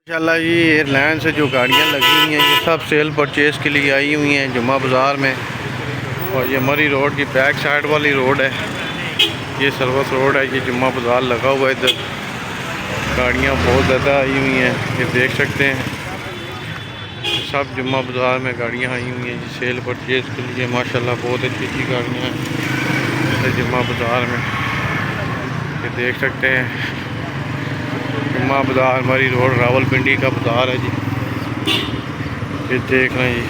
माशाल्लाह जी एयरलाइन से जो गाड़ियाँ लगी हुई हैं ये सब सेल परचेज़ के लिए आई हुई हैं जुम्मा बाज़ार में। और ये मरी रोड की बैक साइड वाली रोड है, ये सर्विस रोड है, ये जुम्मा बाज़ार लगा हुआ है। इधर गाड़ियाँ बहुत ज़्यादा आई हुई हैं, ये देख सकते हैं सब जुम्मा बाज़ार में गाड़ियाँ आई हुई हैं जी सेल परचेज़ के लिए। माशाल्लाह बहुत अच्छी अच्छी गाड़ियाँ हैं जुम्मा बाज़ार में, ये देख सकते हैं। जुम्मा बाज़ार मरी रोड रावलपिंडी का बाज़ार है जी, ये देख रहे हैं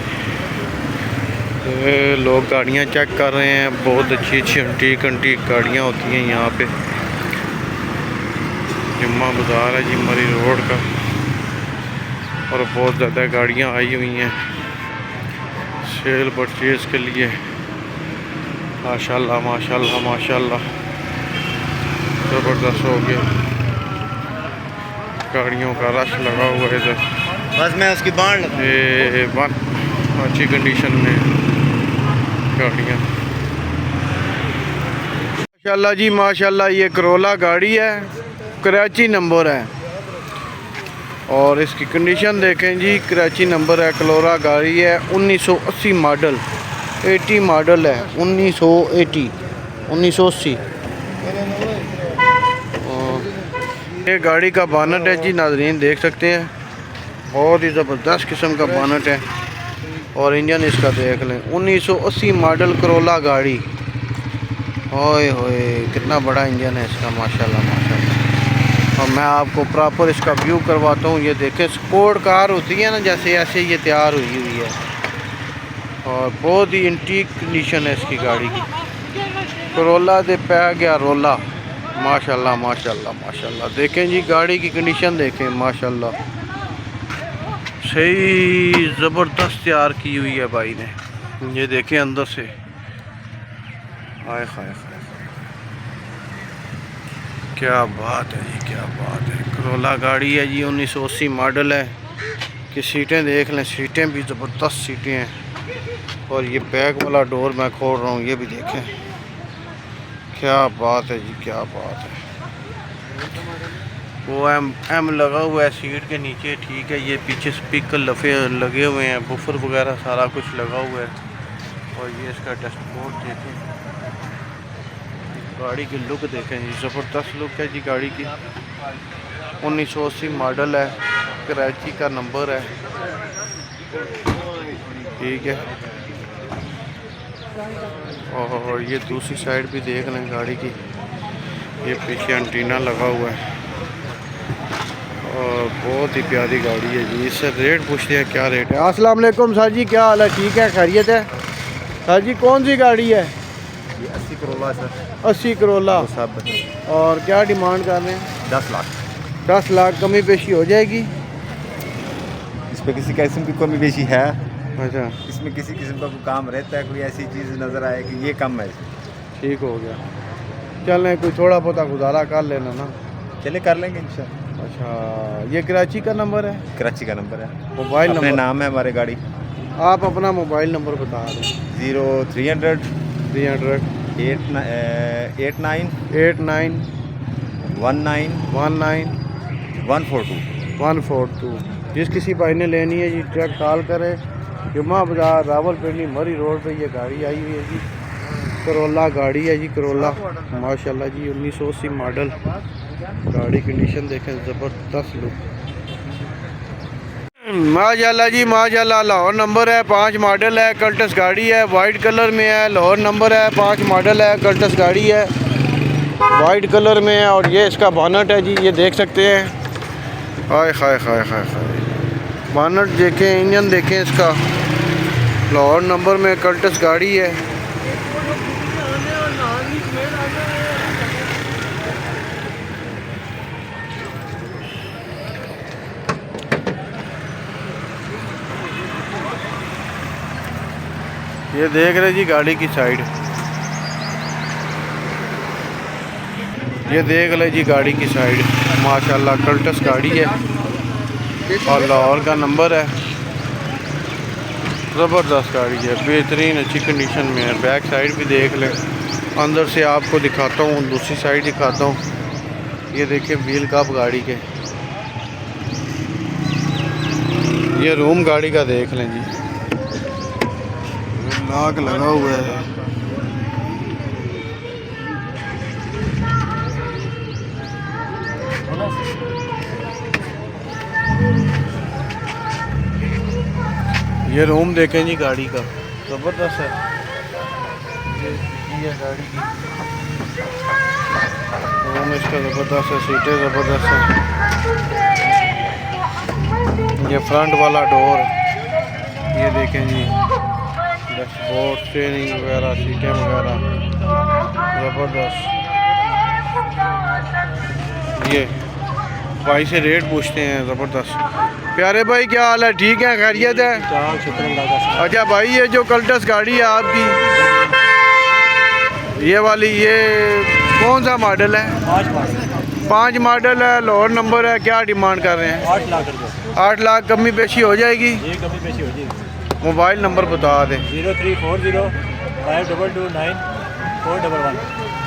जी। लोग गाड़ियाँ चेक कर रहे हैं, बहुत अच्छी अच्छी अंटीक गाड़ियाँ होती हैं यहाँ पे। जुम्मा बाज़ार है जी मरी रोड का, और बहुत ज़्यादा गाड़ियाँ आई हुई हैं सेल परचेज़ के लिए। माशाल्लाह माशाल्लाह माशाल्लाह ज़बरदस्त हो गया, गाड़ियों का रश लगा हुआ है इधर। बस मैं उसकी बाढ़ ये अच्छी कंडीशन में गाड़ियाँ माशाल्लाह जी माशाल्लाह। ये करोला गाड़ी है, कराची नंबर है, और इसकी कंडीशन देखें जी, कराची नंबर है, कलोरा गाड़ी है, 1980 मॉडल, 80 मॉडल है, 1980। ये गाड़ी का बानट है जी नाज़रीन, देख सकते हैं बहुत ही ज़बरदस्त किस्म का बानट है। और इंजन इसका देख लें, 1980 मॉडल करोला गाड़ी, ओए होए कितना बड़ा इंजन है इसका माशाल्लाह माशाल्लाह। और मैं आपको प्रॉपर इसका व्यू करवाता हूँ। ये देखें स्पोर्ट कार होती है ना, जैसे ऐसे ये तैयार हुई है, और बहुत ही एंटीक कंडीशन है इसकी गाड़ी की। करोला दे पै गया रोला, माशाल्लाह माशाल्लाह माशाल्लाह। देखें जी गाड़ी की कंडीशन देखें माशाल्लाह, सही ज़बरदस्त तैयार की हुई है भाई ने। ये देखें अंदर से, हाय हाय हाय क्या बात है जी, क्या बात है। करोला गाड़ी है जी, 1980 मॉडल है। कि सीटें देख लें, सीटें भी ज़बरदस्त सीटें हैं। और ये बैक वाला डोर मैं खोल रहा हूँ, ये भी देखें क्या बात है जी, क्या बात है। वो एम लगा हुआ है सीट के नीचे, ठीक है। ये पीछे स्पीकर लगे हुए हैं, बुफर वगैरह सारा कुछ लगा हुआ है। और ये इसका डैशबोर्ड देखें, गाड़ी की लुक देखें जी, ज़बरदस्त लुक है जी गाड़ी की। 1980 मॉडल है, कराची का नंबर है, ठीक है। और ये दूसरी साइड भी देख लें गाड़ी की, ये पीछे एंटीना लगा हुआ है, और बहुत ही प्यारी गाड़ी है जी। इससे रेट पूछते हैं क्या रेट है। अस्सलाम वालेकुम सर जी, क्या हाल है? ठीक है, खैरियत है सर जी। कौन सी गाड़ी है? ये 80 करोला सर। 80 करोला। सब और क्या डिमांड कर रहे हैं? 10 लाख। 10 लाख कमी पेशी हो जाएगी? इस पर किसी किस्म की कमी बेशी है? अच्छा, इसमें किसी किस्म का कोई काम रहता है, कोई ऐसी चीज़ नज़र आए कि ये कम है, ठीक हो गया। चलें कोई थोड़ा बहुत गुजारा कर लेना ना। चले कर लेंगे इंशाल्लाह। अच्छा, ये कराची का नंबर है? कराची का नंबर है, मोबाइल अपने नंबर नाम है हमारे गाड़ी। आप अपना मोबाइल नंबर बता दें। 0300 300 89 89 19 19 142। 142। जिस किसी भाई ने लेनी है जी ट्रक कॉल करें। जुम्मा बाज़ार रावलपिंडी मरी रोड पे ये गाड़ी आई हुई है जी, करोला गाड़ी है जी, करोला माशाल्लाह जी। 1980 मॉडल गाड़ी, कंडीशन देखें ज़बरदस्त लुक माशाल्लाह जी माशाल्लाह। लाहौर नंबर है, 5 मॉडल है, कल्टस गाड़ी है, वाइट कलर में है। लाहौर नंबर है, 5 मॉडल है, कल्टस गाड़ी है, वाइट कलर में है। और ये इसका बानट है जी, ये देख सकते हैं। हाय हाय हाय हाय हाय, बानट देखें, इंजन देखें इसका। लाहौर नंबर में कल्टस गाड़ी है। ये देख रहे जी गाड़ी की साइड, ये देख ले जी गाड़ी की साइड, माशाल्लाह कल्टस गाड़ी है, और लाहौर का नंबर है। ज़बरदस्त गाड़ी है, बेहतरीन अच्छी कंडीशन में है। बैक साइड भी देख लें, अंदर से आपको दिखाता हूँ, दूसरी साइड दिखाता हूँ। ये देखिए व्हील कप गाड़ी के, ये रूम गाड़ी का देख लें जी, लॉक लगा हुआ है। ये रूम देखें जी गाड़ी का, ज़बरदस्त है। ये गाड़ी की रूम इसका ज़बरदस्त है, सीटें ज़बरदस्त है। ये फ्रंट वाला डोर, ये देखें जी, डैशबोर्ड, स्टीयरिंग वगैरह, सीटें वगैरह ज़बरदस्त। ये भाई से रेट पूछते हैं, ज़बरदस्त। प्यारे भाई क्या हाल है, ठीक है, खैरियत है? अच्छा भाई, ये जो कल्टस गाड़ी है आपकी, ये वाली, ये कौन सा मॉडल है? 5 मॉडल है, लाहौर नंबर है, क्या डिमांड कर रहे हैं? 8 लाख रुपये। 8 लाख कमी पेशी हो जाएगी? ये कमी पेशी हो जाएगी। मोबाइल नंबर बता दें। 0340529411।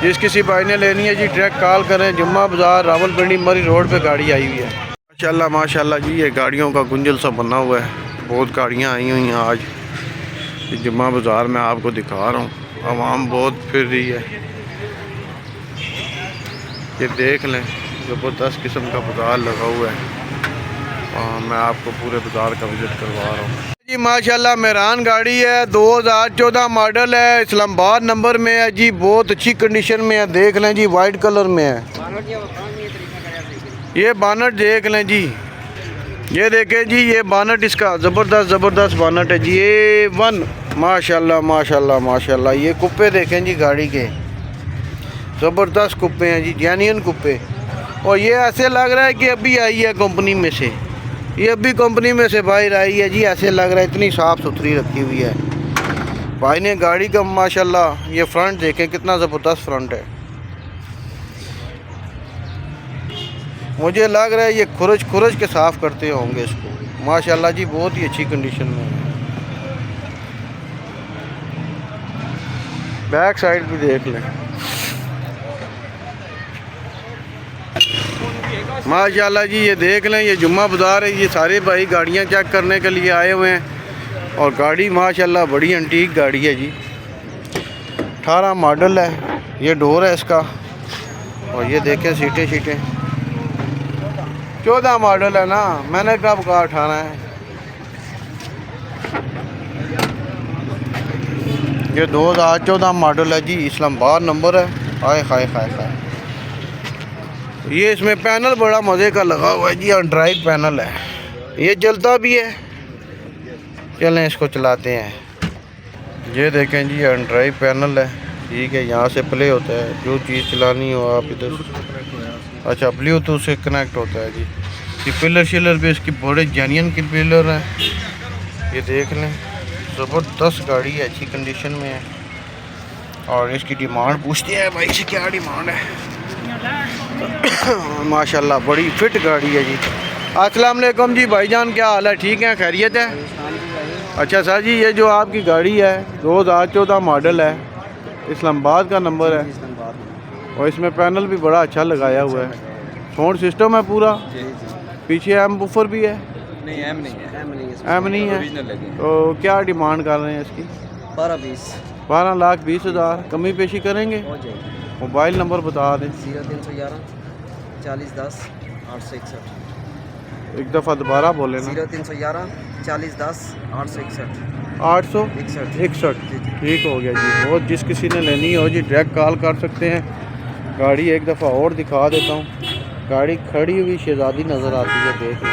जिस किसी भाई ने लेनी है जी, डायरेक्ट कॉल करें। जुम्मा बाज़ार, रावलपिंडी, मरी रोड पे गाड़ी आई हुई है। माशाल्लाह माशाल्लाह जी, ये गाड़ियों का गुंजल सा बना हुआ है, बहुत गाड़ियाँ आई हुई हैं आज। ये जुम्मा बाज़ार में आपको दिखा रहा हूँ, आवाम बहुत फिर रही है। ये देख लें, ज़बरदस्त किस्म का बाज़ार लगा हुआ है। मैं आपको पूरे बाज़ार का विज़िट करवा रहा हूँ जी। माशाल्लाह मेहरान गाड़ी है, 2014 मॉडल है, इस्लामाबाद नंबर में है जी, बहुत अच्छी कंडीशन में है। देख लें जी, वाइट कलर में है। ये बानट देख लें जी, ये देखें जी, ये बानट इसका ज़बरदस्त बानट है जी। ये वन, माशाल्लाह माशाल्लाह माशाल्लाह। ये कुप्पे देखें जी गाड़ी के, ज़बरदस्त कुप्पे हैं जी, जेन्युइन कुप्पे। और ये ऐसे लग रहा है कि अभी आई है कंपनी में से, ये अभी कंपनी में से बाहर आई है जी, ऐसे लग रहा है, इतनी साफ़ सुथरी रखी हुई है भाई ने गाड़ी का। माशाल्लाह ये फ्रंट देखें, कितना ज़बरदस्त फ्रंट है। मुझे लग रहा है ये खुरच के साफ़ करते होंगे इसको। माशाल्लाह जी, बहुत ही अच्छी कंडीशन में है। बैक साइड भी देख लें, माशाल्लाह जी। ये देख लें, ये जुम्मा बाज़ार है, ये सारे भाई गाड़ियाँ चेक करने के लिए आए हुए हैं। और गाड़ी माशाल्लाह बड़ी एंटीक गाड़ी है जी, 18 मॉडल है। ये डोर है इसका, और ये देखें सीटें 14 मॉडल है ना, मैंने कब कहा 18 है। ये 2014 मॉडल है जी, इस्लामाबाद नंबर है। हाय हाय हाय हाय। ये इसमें पैनल बड़ा मज़े का लगा हुआ है जी, ड्राइव पैनल है, ये जलता भी है। चलें इसको चलाते हैं। ये देखें जी, ड्राइव पैनल है, ठीक है। यहाँ से प्ले होता है, जो चीज़ चलानी हो आप इधर, अच्छा ब्लूटूथ से कनेक्ट होता है जी। ये पिलर शिलर भी इसकी बड़े जेन्युइन की पिलर हैं, ये देख लें, ज़बरदस्त गाड़ी है, अच्छी कंडीशन में है। और इसकी डिमांड पूछते हैं भाई से, क्या डिमांड है? माशाल्लाह बड़ी फिट गाड़ी है जी। अस्सलाम वालेकुम जी भाईजान, क्या हाल है, ठीक है, खैरियत है? अच्छा सर जी, ये जो आपकी गाड़ी है 2014 मॉडल है, इस्लामाबाद का नंबर है, और इसमें पैनल भी बड़ा अच्छा लगाया हुआ है, साउंड सिस्टम है पूरा, पीछे एम बूफर भी है? नहीं, एम नहीं है। एम नहीं है। तो क्या डिमांड कर रहे हैं इसकी? 12,20,000। कमी पेशी करेंगे? मोबाइल नंबर बता दें। 0311 4010 861। एक दफ़ा दोबारा बोले ना। 0311 4010 861। 861। ठीक हो गया जी। बहुत जिस किसी ने लेनी हो जी, डायरेक्ट कॉल कर सकते हैं। गाड़ी एक दफ़ा और दिखा देता हूँ, गाड़ी खड़ी हुई शहजादी नज़र आती है, देख लें।